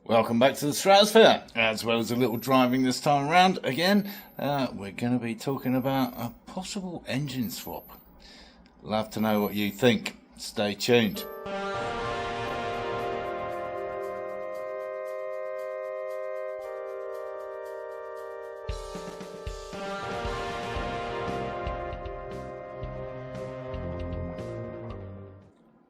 Welcome back to the Stratosphere, as well as a little driving this time around. Again, we're going to be talking about a possible engine swap. Love to know what you think. Stay tuned.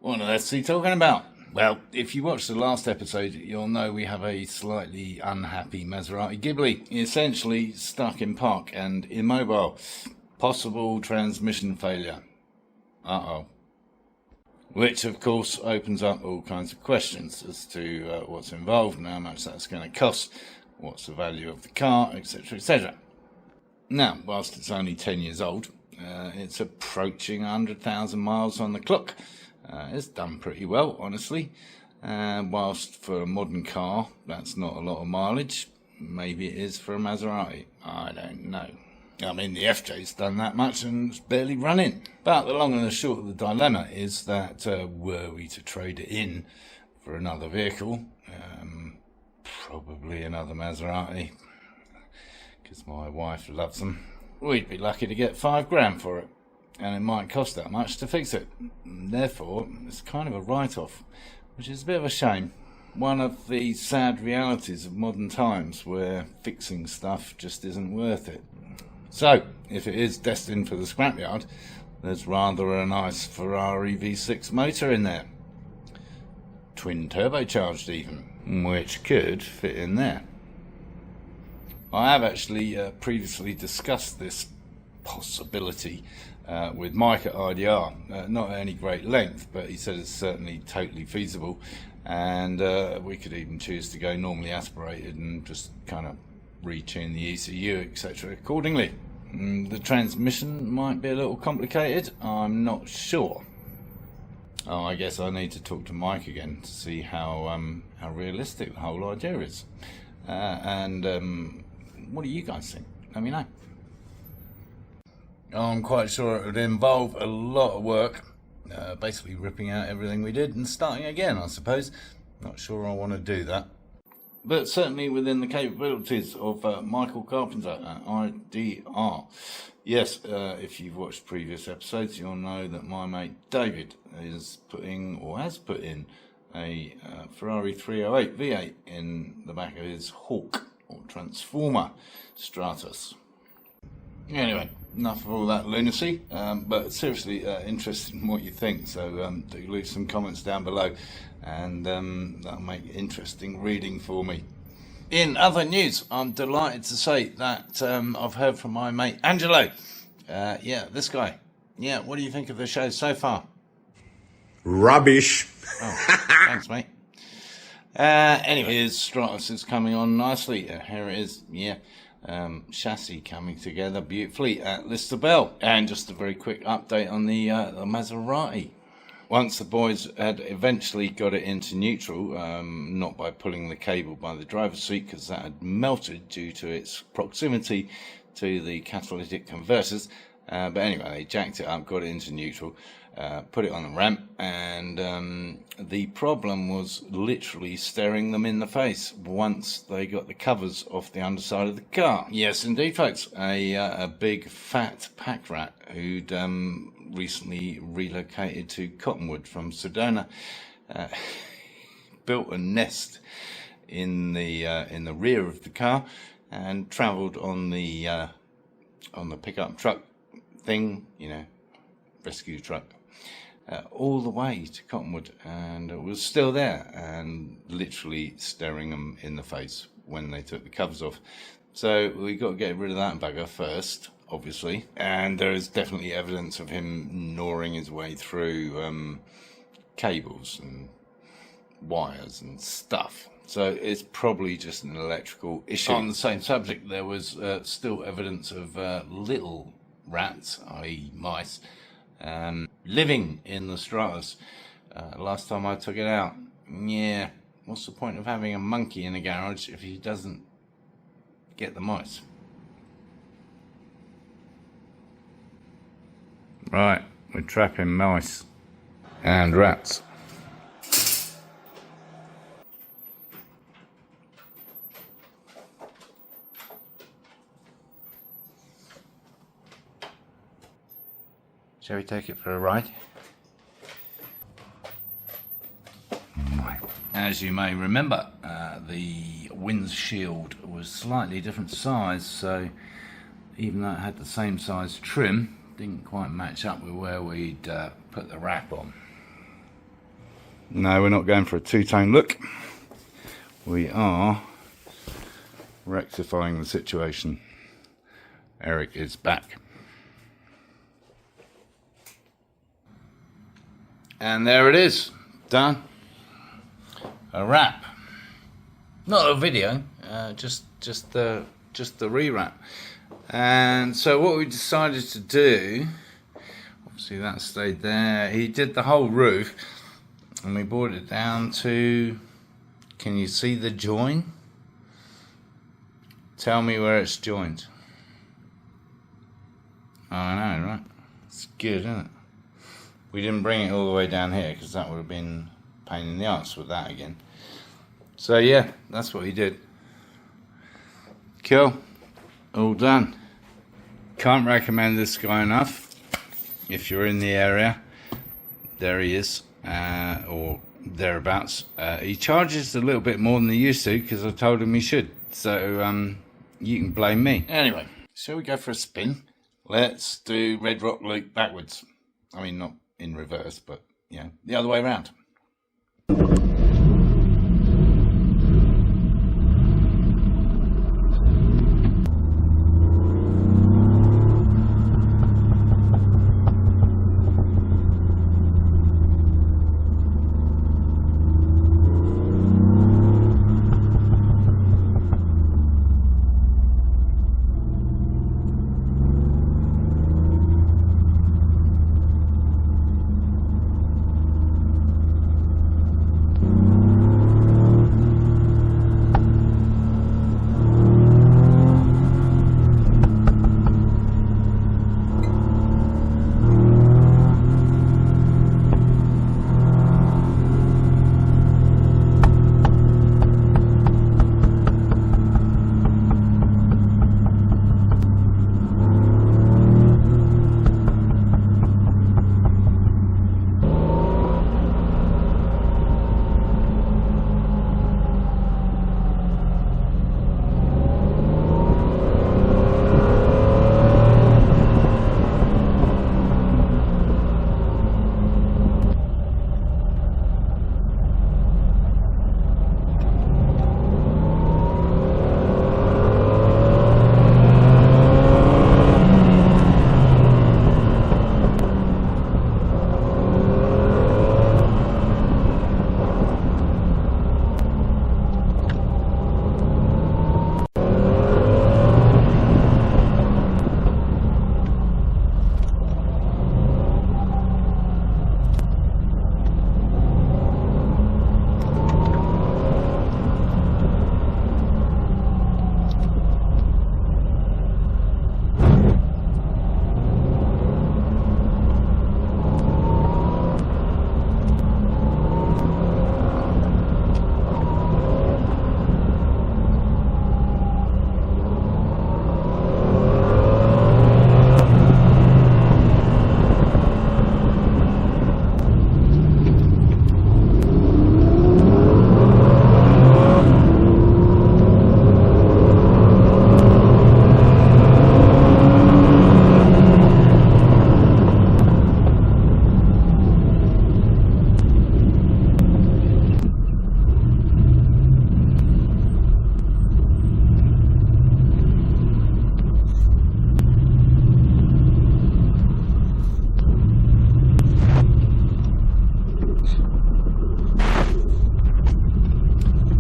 What on earth are you talking about? Well, if you watched the last episode, you'll know we have a slightly unhappy Maserati Ghibli, essentially stuck in park and immobile. Possible transmission failure. Uh-oh. Which, of course, opens up all kinds of questions as to what's involved and how much that's going to cost, what's the value of the car, etc., etc. Now, whilst it's only 10 years old, it's approaching 100,000 miles on the clock. It's done pretty well, honestly. Whilst for a modern car, that's not a lot of mileage. Maybe it is for a Maserati. I don't know. I mean, the FJ's done that much and it's barely running. But the long and the short of the dilemma is that were we to trade it in for another vehicle, probably another Maserati, because my wife loves them, we'd be lucky to get $5,000 for it. And it might cost that much to fix it. Therefore, it's kind of a write-off, which is a bit of a shame. One of the sad realities of modern times where fixing stuff just isn't worth it. So, if it is destined for the scrapyard, there's rather a nice Ferrari V6 motor in there. Twin turbocharged even, which could fit in there. I have actually previously discussed this possibility with Mike at IDR, not at any great length, but he said it's certainly totally feasible, and we could even choose to go normally aspirated and just kind of retune the ECU, etc. accordingly. The transmission might be a little complicated, I'm not sure. Oh, I guess I need to talk to Mike again to see how realistic the whole idea is. And what do you guys think? Let me know. I'm quite sure it would involve a lot of work, basically ripping out everything we did and starting again, I suppose. Not sure I want to do that. But certainly within the capabilities of Michael Carpenter at IDR. Yes, if you've watched previous episodes, you'll know that my mate David is putting, or has put in, a Ferrari 308 V8 in the back of his Hawk, or Transformer, Stratos. Anyway, enough of all that lunacy, but seriously interested in what you think, so do leave some comments down below, and that'll make interesting reading for me. In other news, I'm delighted to say that I've heard from my mate Angelo. Yeah, this guy. Yeah, what do you think of the show so far? Rubbish. Oh, thanks, mate. Anyway, his Stratos is coming on nicely. Here it is, yeah. Chassis coming together beautifully at Lister Bell. And just a very quick update on the Maserati. Once the boys had eventually got it into neutral, not by pulling the cable by the driver's seat because that had melted due to its proximity to the catalytic converters, but anyway, they jacked it up, got it into neutral, put it on the ramp, and the problem was literally staring them in the face once they got the covers off the underside of the car. Yes, indeed, folks, a big fat pack rat who'd recently relocated to Cottonwood from Sedona built a nest in the rear of the car and travelled on the pickup truck thing, you know, rescue truck, all the way to Cottonwood, and it was still there and literally staring them in the face when they took the covers off. So we got to get rid of that bugger first, obviously, and there is definitely evidence of him gnawing his way through cables and wires and stuff. So it's probably just an electrical issue. On the same subject, there was still evidence of little rats, i.e. mice, living in the Stratos. Last time I took it out, yeah, what's the point of having a monkey in a garage if he doesn't get the mice? Right, we're trapping mice and rats. Shall we take it for a ride? Right. As you may remember, the windshield was slightly different size, so even though it had the same size trim, didn't quite match up with where we'd put the wrap on. No, we're not going for a two-tone look. We are rectifying the situation. Eric is back. And there it is, done. A wrap. Not a video, just the rewrap. And so what we decided to do, obviously that stayed there. He did the whole roof, and we brought it down to, can you see the join? Tell me where it's joined. Oh, I know, right? It's good, isn't it? We didn't bring it all the way down here because that would have been a pain in the arse with that again. So yeah, that's what he did. Cool. All done. Can't recommend this guy enough. If you're in the area, there he is, or thereabouts. He charges a little bit more than he used to because I told him he should. So you can blame me. Anyway, shall we go for a spin? Let's do Red Rock Loop backwards. I mean, not in reverse, but yeah, the other way around.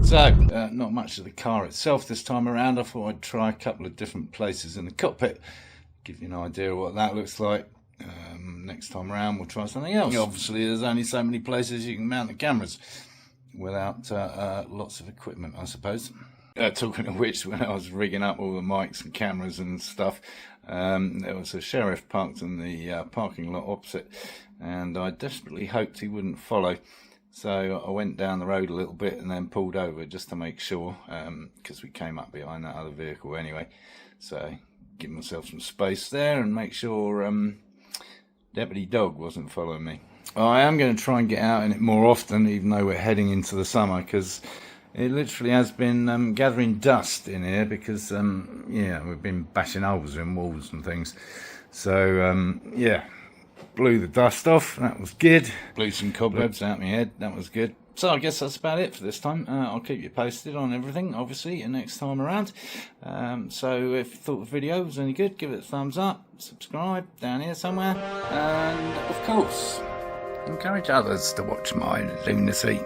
So, not much of the car itself this time around. I thought I'd try a couple of different places in the cockpit, give you an idea of what that looks like. Next time around we'll try something else. Obviously there's only so many places you can mount the cameras without lots of equipment, I suppose. Talking of which, when I was rigging up all the mics and cameras and stuff, there was a sheriff parked in the parking lot opposite, and I desperately hoped he wouldn't follow. So I went down the road a little bit and then pulled over just to make sure, because we came up behind that other vehicle anyway. So give myself some space there and make sure Deputy Dog wasn't following me. I am going to try and get out in it more often, even though we're heading into the summer, because it literally has been gathering dust in here because, yeah, we've been bashing holes in walls and things. So, yeah, blew the dust off. That was good. Blew some cobwebs out my head. That was good. So I guess that's about it for this time. I'll keep you posted on everything, obviously, next time around. So if you thought the video was any good, give it a thumbs up, subscribe down here somewhere, and of course, encourage others to watch my lunacy.